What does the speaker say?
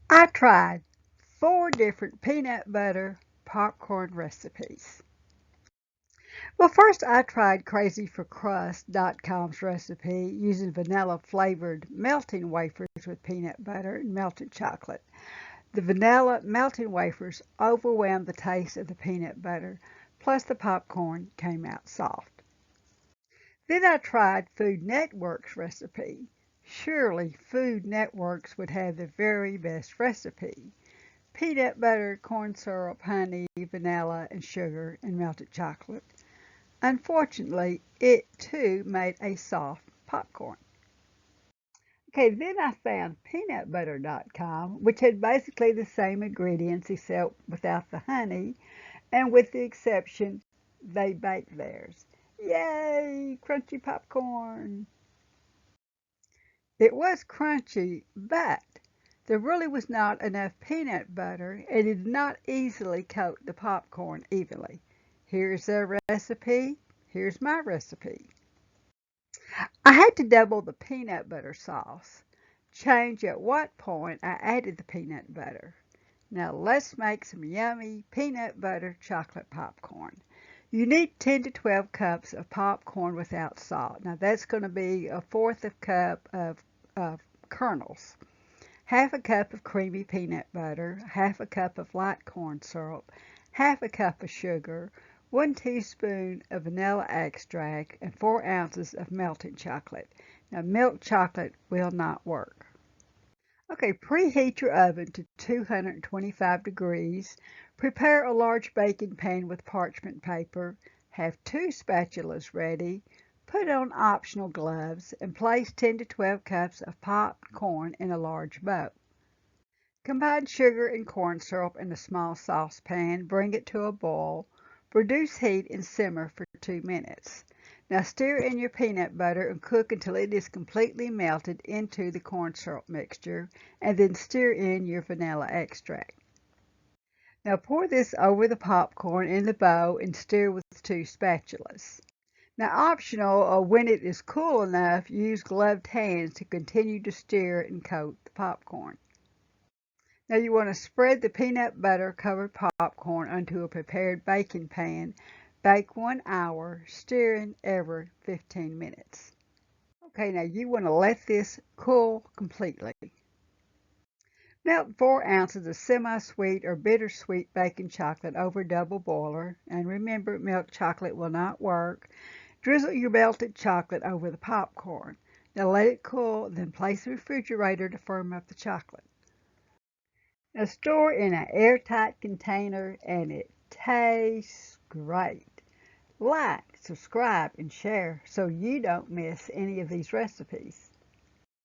I tried 4 different peanut butter popcorn recipes. Well, first I tried crazyforcrust.com's recipe using vanilla flavored melting wafers with peanut butter and melted chocolate. The vanilla melting wafers overwhelmed the taste of the peanut butter, plus the popcorn came out soft. Then I tried Food Network's recipe. Surely Food Networks would have the very best recipe. Peanut butter, corn syrup, honey, vanilla, and sugar, and melted chocolate. Unfortunately, it too made a soft popcorn. Okay, then I found peanutbutter.com, which had basically the same ingredients except without the honey, and with the exception they baked theirs. Yay, crunchy popcorn! It was crunchy, but there really was not enough peanut butter and it did not easily coat the popcorn evenly. Here's their recipe. Here's my recipe. I had to double the peanut butter sauce. Change at what point I added the peanut butter. Now let's make some yummy peanut butter chocolate popcorn. You need 10 to 12 cups of popcorn without salt. Now that's going to be a fourth of cup of kernels, half a cup of creamy peanut butter, half a cup of light corn syrup, half a cup of sugar, 1 teaspoon of vanilla extract, and 4 ounces of melted chocolate. Now milk chocolate will not work. Okay, preheat your oven to 225 degrees. Prepare a large baking pan with parchment paper. Have 2 spatulas ready. Put on optional gloves and place 10 to 12 cups of popcorn in a large bowl. Combine sugar and corn syrup in a small saucepan. Bring it to a boil. Reduce heat and simmer for 2 minutes. Now stir in your peanut butter and cook until it is completely melted into the corn syrup mixture, and then stir in your vanilla extract. Now pour this over the popcorn in the bowl and stir with 2 spatulas. Now optional, or when it is cool enough, use gloved hands to continue to stir and coat the popcorn. Now you want to spread the peanut butter covered popcorn onto a prepared baking pan. Bake 1 hour, stirring every 15 minutes. Okay, now you want to let this cool completely. Melt 4 ounces of semi-sweet or bittersweet baking chocolate over a double boiler. And remember, milk chocolate will not work. Drizzle your melted chocolate over the popcorn. Now let it cool, then place the refrigerator to firm up the chocolate. Now store in an airtight container and it tastes great. Like, subscribe, and share so you don't miss any of these recipes.